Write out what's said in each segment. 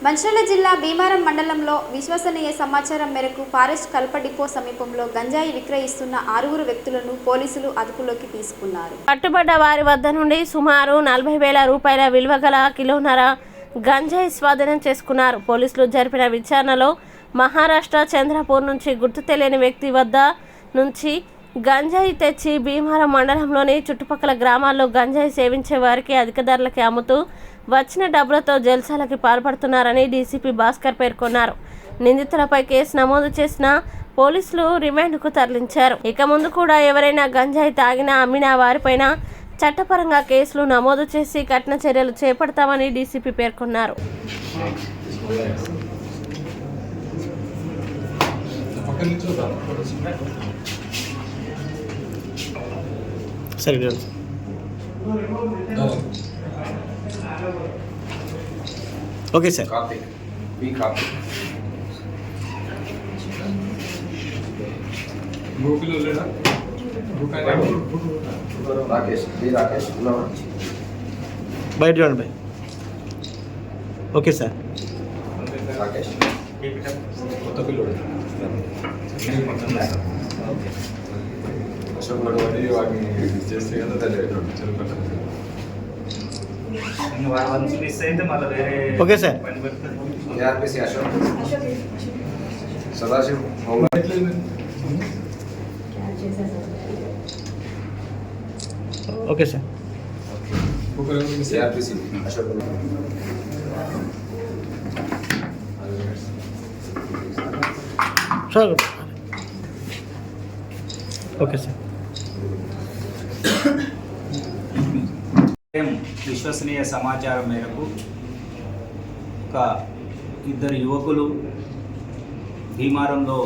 మంచిర్యాల జిల్లా భీమారం మండలంలో విశ్వసనీయ సమాచారం మేరకు ఫారెస్ట్ కల్ప డిపో సమీపంలో గంజాయి విక్రయిస్తున్న 6 వ్యక్తులను పోలీసులు అదుపులోకి తీసుకున్నారు. పట్టుబడ్డ వారి వద్ద నుండి సుమారు 40,000 రూపాయల విలువ గల కిలోన్నర గంజాయి స్వాధీనం చేసుకున్నారు. పోలీసులు జరిపిన విచారణలో మహారాష్ట్ర చంద్రపూర్ నుంచి గుర్తు తెలియని వ్యక్తి వద్ద నుంచి గంజాయి తెచ్చి భీమారం మండలంలోని చుట్టుపక్కల గ్రామాల్లో గంజాయి సేవించే వారికి అధిక ధరలకి అమ్ముతూ వచ్చిన డబ్బులతో జల్సాలకి పాల్పడుతున్నారని డీసీపీ భాస్కర్ పేర్కొన్నారు. నిందితులపై కేసు నమోదు చేసిన పోలీసులు రిమాండ్కు తరలించారు. ఇక ముందు కూడా ఎవరైనా గంజాయి తాగినా అమ్మినా వారిపైన చట్టపరంగా కేసులు నమోదు చేసి కఠిన చర్యలు చేపడతామని డీసీపీ పేర్కొన్నారు. Okay sir. బయట చూడండి బాయ్. Okay sir. కొత్త పిల్లడు అశోక్ గడవడి వాటిని చేస్తే కదా తెలియదు. Okay sir. Ashok Sadashiv okay sir. CrPC Ashok sir. Okay sir. విశ్వసనీయ సమాచారం మేరకు ఒక 2 యువకులు భీమారంలో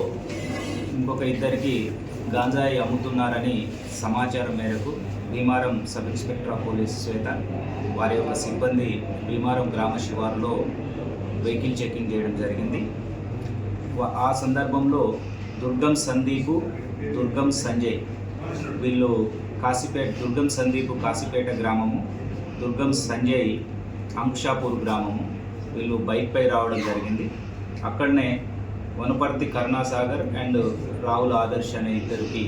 ఇంకొక 2కి గాంజాయి అమ్ముతున్నారని సమాచారం మేరకు Bheemaram sub inspector of police Shweta వారి యొక్క సిబ్బంది భీమారం గ్రామ శివారులో వెహికల్ చెకింగ్ చేయడం జరిగింది. ఆ సందర్భంలో దుర్గం సందీపు, దుర్గం సంజయ్ వీళ్ళు దుర్గం సందీపు కాశీపేట గ్రామము, దుర్గం సంజయ్ అంకుషాపూర్ గ్రామము. వీళ్ళు బైక్పై రావడం జరిగింది. అక్కడనే వనపర్తి కరుణాసాగర్ అండ్ రాహుల్ ఆదర్శ్ అనే 2కి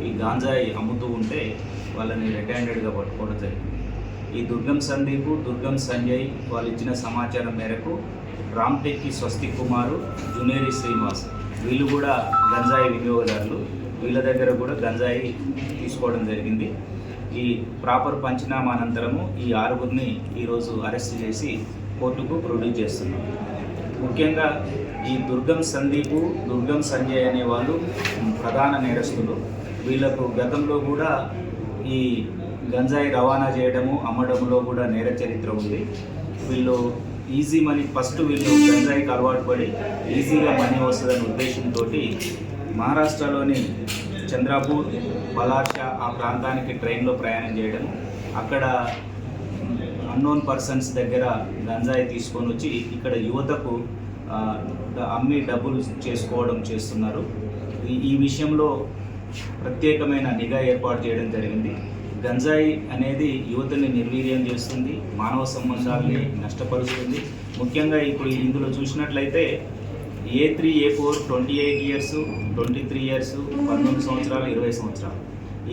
ఈ గాంజాయి అమ్ముతూ ఉంటే వాళ్ళని రెడ్ హ్యాండెడ్గా పట్టుకోవడం జరిగింది. ఈ దుర్గం సందీపు, దుర్గం సంజయ్ వాళ్ళు ఇచ్చిన సమాచారం మేరకు రామ్టెక్కి స్వస్తిక్ కుమారు, జునేరి శ్రీనివాస్ వీళ్ళు కూడా గంజాయి వినియోగదారులు. వీళ్ళ దగ్గర కూడా గంజాయి తీసుకోవడం జరిగింది. ఈ ప్రాపర్ పంచనామా అనంతరము ఈ 6గురిని ఈరోజు అరెస్ట్ చేసి కోర్టుకు ప్రొడ్యూస్ చేస్తున్నాం. ముఖ్యంగా ఈ దుర్గం సందీపు, దుర్గం సంజయ్ అనే వాళ్ళు ప్రధాన నేరస్తులు. వీళ్ళకు గతంలో కూడా ఈ గంజాయి రవాణా చేయడము, అమ్మడంలో కూడా నేర చరిత్ర ఉంది. వీళ్ళు ఈజీ మనీ వీళ్ళు గంజాయికి అలవాటు పడి ఈజీగా మనీ వస్తుందనే ఉద్దేశంతో మహారాష్ట్రలోని చంద్రపూర్, బలార్షా ఆ ప్రాంతానికి ట్రైన్లో ప్రయాణం చేయడం, అక్కడ అన్నోన్ పర్సన్స్ దగ్గర గంజాయి తీసుకొని వచ్చి ఇక్కడ యువతకు అమ్మి డబ్బులు చేస్తున్నారు. ఈ విషయంలో ప్రత్యేకమైన నిఘా ఏర్పాటు చేయడం జరిగింది. గంజాయి అనేది యువతని నిర్వీర్యం చేస్తుంది, మానవ సంబంధాలని నష్టపరుస్తుంది. ముఖ్యంగా ఇప్పుడు ఇందులో చూసినట్లయితే A3, A4 28 years, 23 years, 19 సంవత్సరాలు, 20 సంవత్సరాలు.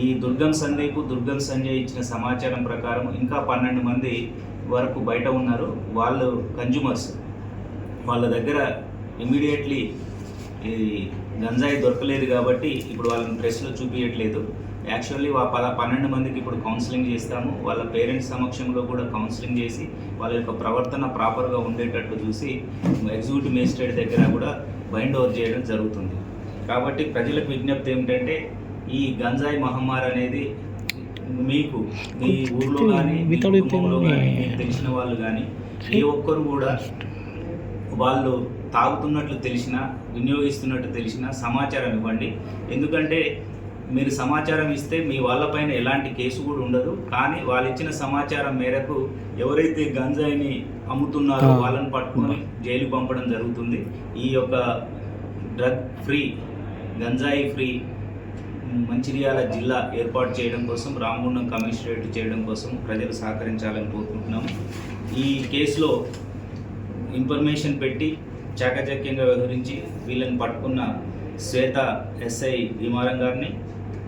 ఈ దుర్గం సందీప్, దుర్గం సంజయ్ ఇచ్చిన సమాచారం ప్రకారం ఇంకా 12 మంది వరకు బయట ఉన్నారు. వాళ్ళు కన్జ్యూమర్స్. వాళ్ళ దగ్గర ఇమీడియట్లీ ఈ గంజాయి దొరకలేదు కాబట్టి ఇప్పుడు వాళ్ళని ప్రెస్లో చూపించట్లేదు. యాక్చువల్లీ 12 మందికి ఇప్పుడు కౌన్సిలింగ్ చేస్తాము. వాళ్ళ పేరెంట్స్ సమక్షంలో కూడా కౌన్సిలింగ్ చేసి వాళ్ళ యొక్క ప్రవర్తన ప్రాపర్గా ఉండేటట్టు చూసి ఎగ్జిక్యూటివ్ మేజిస్ట్రేట్ దగ్గర కూడా బైండ్ ఓవర్ చేయడం జరుగుతుంది. కాబట్టి ప్రజలకు విజ్ఞప్తి ఏమిటంటే ఈ గంజాయి మహమ్మారి అనేది మీకు మీ ఊర్లో కానీ మీ కుటుంబంలో కానీ మీకు తెలిసిన వాళ్ళు కానీ ఏ ఒక్కరు కూడా వాళ్ళు తాగుతున్నట్లు తెలిసినా, వినియోగిస్తున్నట్టు తెలిసినా సమాచారం ఇవ్వండి. ఎందుకంటే మీరు సమాచారం ఇస్తే మీ వాళ్ళపైన ఎలాంటి కేసు కూడా ఉండదు. కానీ వాళ్ళు ఇచ్చిన సమాచారం మేరకు ఎవరైతే గంజాయిని అమ్ముతున్నారో వాళ్ళని పట్టుకొని జైలు పంపడం జరుగుతుంది. ఈ యొక్క డ్రగ్ ఫ్రీ, గంజాయి ఫ్రీ మంచిర్యాల జిల్లా ఏర్పాటు చేయడం కోసం, రామగుండం కమిషనరేట్ చేయడం కోసం ప్రజలు సహకరించాలని కోరుకుంటున్నాము. ఈ కేసులో ఇన్ఫర్మేషన్ పెట్టి చాకచక్యంగా వ్యవహరించి వీళ్ళని పట్టుకున్న శ్వేత ఎస్ఐ భీమారం గారిని,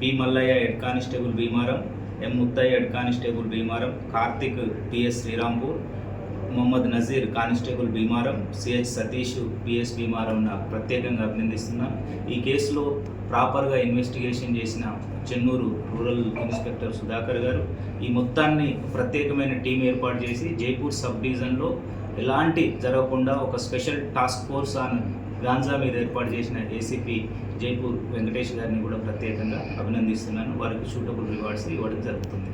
P Mallaiah head constable Bheemaram, M Muthaiah head constable Bheemaram, Karthik PS Srirampur, Mohammed Nazir constable Bheemaram, CH Satish PS Bheemaram ప్రత్యేకంగా అభినందిస్తున్నాను. ఈ కేసులో ప్రాపర్గా ఇన్వెస్టిగేషన్ చేసిన చెన్నూరు రూరల్ ఇన్స్పెక్టర్ సుధాకర్ గారు ఈ మొత్తాన్ని ప్రత్యేకమైన టీం ఏర్పాటు చేసి జైపూర్ సబ్ డివిజన్లో ఎలాంటి జరగకుండా ఒక special task force on ganja మీద ఏర్పాటు చేసిన ఏసీపీ జైపూర్ వెంకటేష్ గారిని కూడా ప్రత్యేకంగా అభినందిస్తున్నాను. వారికి సూటబుల్ రివార్డ్స్ ఇవ్వడం జరుగుతుంది.